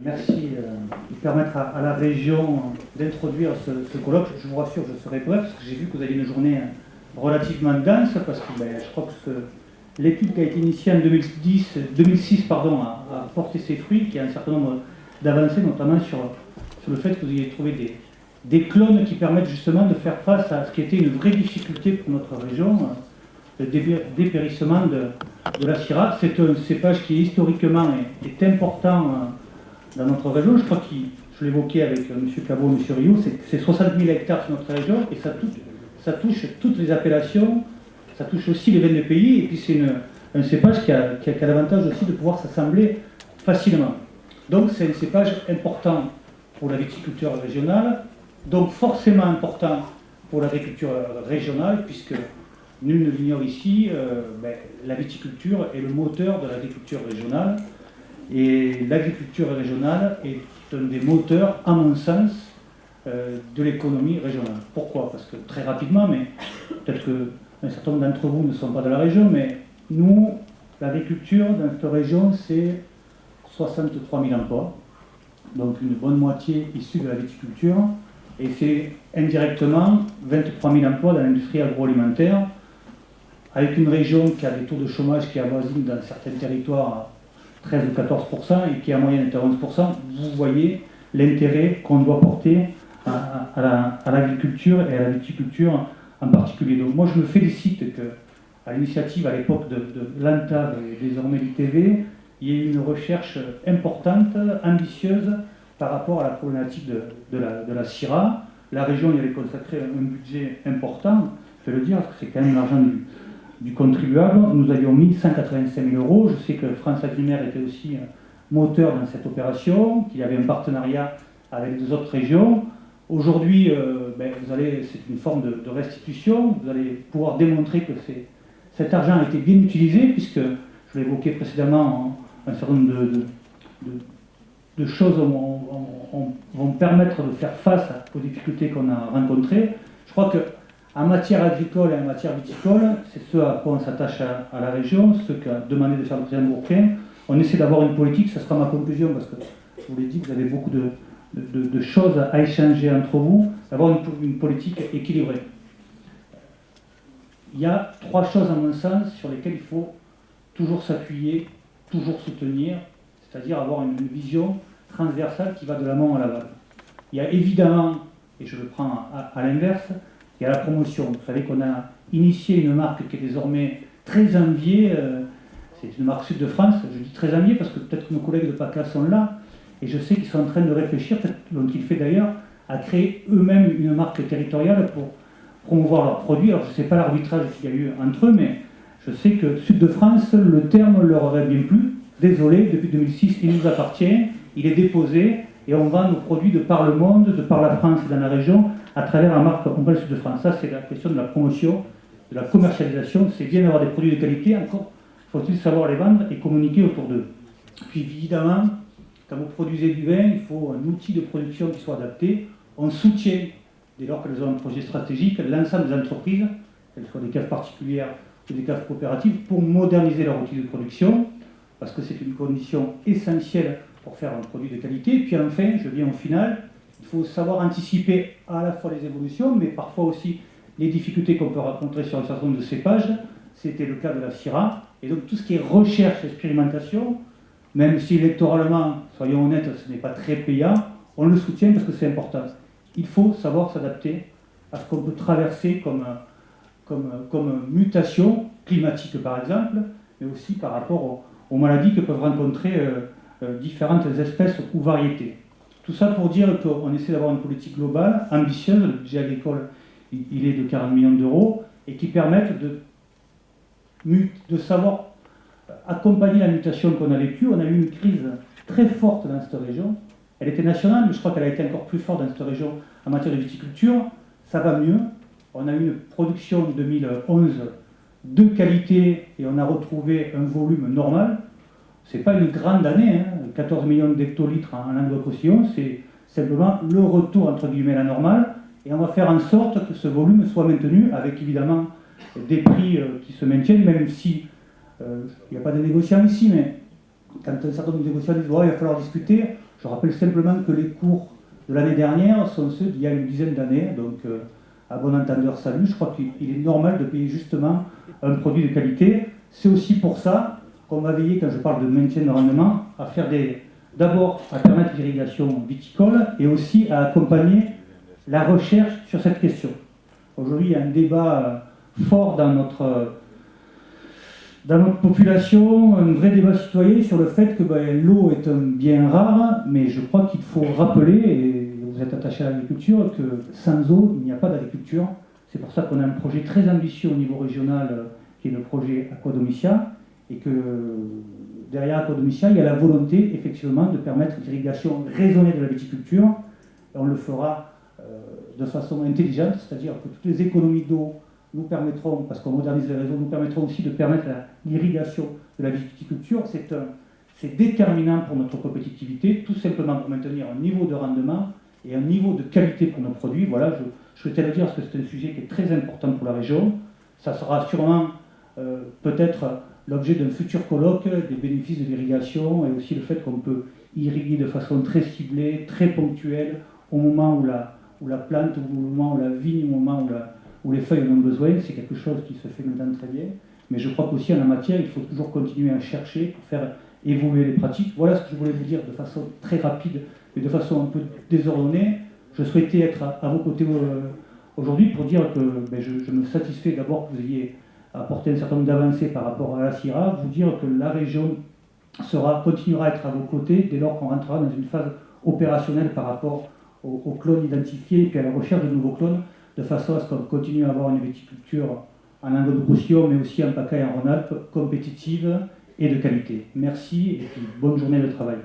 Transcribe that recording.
Merci de permettre à la région d'introduire ce colloque. Je vous rassure, je serai bref, parce que j'ai vu que vous aviez une journée relativement dense, parce que je crois que l'étude qui a été initiée en 2006 a porté ses fruits, qu'il y a un certain nombre d'avancées, notamment sur le fait que vous ayez trouvé des clones qui permettent justement de faire face à ce qui était une vraie difficulté pour notre région, le dépérissement de la Syrah. C'est un cépage qui historiquement est important dans notre région. Je crois que je l'évoquais avec M. Cabot et M. Rio, c'est 60 000 hectares sur notre région et ça touche toutes les appellations, ça touche aussi les vins de pays, et puis c'est un cépage qui a l'avantage aussi de pouvoir s'assembler facilement. Donc c'est un cépage important pour la viticulture régionale, donc forcément important pour l'agriculture régionale, puisque nul ne l'ignore ici, la viticulture est le moteur de l'agriculture régionale. Et l'agriculture régionale est un des moteurs, à mon sens, de l'économie régionale. Pourquoi? Parce que très rapidement, mais peut-être qu'un certain nombre d'entre vous ne sont pas de la région, mais nous, l'agriculture dans cette région, c'est 63 000 emplois, donc une bonne moitié issue de la viticulture, et c'est indirectement 23 000 emplois dans l'industrie agroalimentaire, avec une région qui a des taux de chômage qui avoisinent dans certains territoires 13 ou 14%, et qui est en moyenne de 11%, vous voyez l'intérêt qu'on doit porter à l'agriculture et à la viticulture en particulier. Donc moi je me félicite qu'à l'initiative à l'époque de l'ANTAV et désormais l'ITV, il y ait une recherche importante, ambitieuse par rapport à la problématique de la Syrah. La région y avait consacré un budget important, je vais le dire, parce que c'est quand même l'argent du contribuable. Nous avions mis 185 000 euros. Je sais que France Agrimaire était aussi moteur dans cette opération, qu'il y avait un partenariat avec des autres régions. Aujourd'hui, c'est une forme de restitution. Vous allez pouvoir démontrer que cet argent a été bien utilisé, puisque, je l'évoquais précédemment, un certain nombre de choses vont permettre de faire face aux difficultés qu'on a rencontrées. Je crois que en matière agricole et en matière viticole, c'est ce à quoi on s'attache à la région, ce qu'a demandé de faire le président Bourquin. On essaie d'avoir une politique, ça sera ma conclusion, parce que je vous l'ai dit, vous avez beaucoup de choses à échanger entre vous, d'avoir une politique équilibrée. Il y a trois choses, à mon sens, sur lesquelles il faut toujours s'appuyer, toujours soutenir, c'est-à-dire avoir une vision transversale qui va de l'amont à l'aval. Il y a évidemment, et je le prends à l'inverse, il y a la promotion. Vous savez qu'on a initié une marque qui est désormais très enviée. C'est une marque Sud de France. Je dis très enviée parce que peut-être que nos collègues de PACA sont là. Et je sais qu'ils sont en train de réfléchir, donc ils fait d'ailleurs, à créer eux-mêmes une marque territoriale pour promouvoir leurs produits. Alors je ne sais pas l'arbitrage qu'il y a eu entre eux, mais je sais que Sud de France, le terme leur aurait bien plu. Désolé, depuis 2006, il nous appartient, il est déposé, et on vend nos produits de par le monde, de par la France et dans la région, à travers la marque Ombel Sud de France. Ça, c'est la question de la promotion, de la commercialisation. C'est bien d'avoir des produits de qualité, encore faut-il savoir les vendre et communiquer autour d'eux. Puis évidemment, quand vous produisez du vin, il faut un outil de production qui soit adapté. On soutient, dès lors qu'elles ont un projet stratégique, l'ensemble des entreprises, qu'elles soient des caves particulières ou des caves coopératives, pour moderniser leur outil de production, parce que c'est une condition essentielle pour faire un produit de qualité. Et puis enfin, je viens au final, il faut savoir anticiper à la fois les évolutions, mais parfois aussi les difficultés qu'on peut rencontrer sur un certain nombre de cépages. C'était le cas de la Syrah. Et donc tout ce qui est recherche, expérimentation, même si électoralement, soyons honnêtes, ce n'est pas très payant, on le soutient parce que c'est important. Il faut savoir s'adapter à ce qu'on peut traverser comme mutation climatique par exemple, mais aussi par rapport aux maladies que peuvent rencontrer différentes espèces ou variétés. Tout ça pour dire qu'on essaie d'avoir une politique globale, ambitieuse. Le budget agricole, il est de 40 millions d'euros, et qui permettent de savoir accompagner la mutation qu'on a vécue. On a eu une crise très forte dans cette région. Elle était nationale, mais je crois qu'elle a été encore plus forte dans cette région en matière de viticulture. Ça va mieux. On a eu une production en 2011 de qualité, et on a retrouvé un volume normal. Ce n'est pas une grande année, 14 millions d'hectolitres en Languedoc-Roussillon, c'est simplement le retour entre guillemets à la normale, et on va faire en sorte que ce volume soit maintenu, avec évidemment des prix qui se maintiennent, même si il n'y a pas de négociants ici, mais quand un certain nombre de négociants disent il va falloir discuter, Je rappelle simplement que les cours de l'année dernière sont ceux d'il y a une dizaine d'années, donc à bon entendeur salut, je crois qu'il est normal de payer justement un produit de qualité. C'est aussi pour ça qu'on va veiller, quand je parle de maintien de rendement, à faire d'abord à permettre l'irrigation viticole et aussi à accompagner la recherche sur cette question. Aujourd'hui, il y a un débat fort dans notre population, un vrai débat citoyen sur le fait que l'eau est un bien rare, mais je crois qu'il faut rappeler, et vous êtes attaché à l'agriculture, que sans eau, il n'y a pas d'agriculture. C'est pour ça qu'on a un projet très ambitieux au niveau régional, qui est le projet Aquadomicia, et que derrière Aquadomicia, il y a la volonté, effectivement, de permettre l'irrigation raisonnée de la viticulture, et on le fera de façon intelligente, c'est-à-dire que toutes les économies d'eau nous permettront, parce qu'on modernise les réseaux, nous permettront aussi de permettre l'irrigation de la viticulture. C'est déterminant pour notre compétitivité, tout simplement pour maintenir un niveau de rendement et un niveau de qualité pour nos produits. Voilà, je souhaitais le dire parce que c'est un sujet qui est très important pour la région. Ça sera sûrement peut-être l'objet d'un futur colloque, des bénéfices de l'irrigation et aussi le fait qu'on peut irriguer de façon très ciblée, très ponctuelle, au moment où la plante, au moment où la vigne, au moment où les feuilles en ont besoin. C'est quelque chose qui se fait maintenant très bien. Mais je crois qu'aussi en la matière, il faut toujours continuer à chercher pour faire évoluer les pratiques. Voilà ce que je voulais vous dire de façon très rapide et de façon un peu désordonnée. Je souhaitais être à vos côtés aujourd'hui pour dire que je me satisfais d'abord que vous ayez apporté un certain nombre d'avancées par rapport à la CIRA, vous dire que la région continuera à être à vos côtés dès lors qu'on rentrera dans une phase opérationnelle par rapport aux clones identifiés et puis à la recherche de nouveaux clones, de façon à ce qu'on continue à avoir une viticulture en Languedoc-Roussillon, mais aussi en PACA et en Rhône-Alpes, compétitive et de qualité. Merci et puis bonne journée de travail.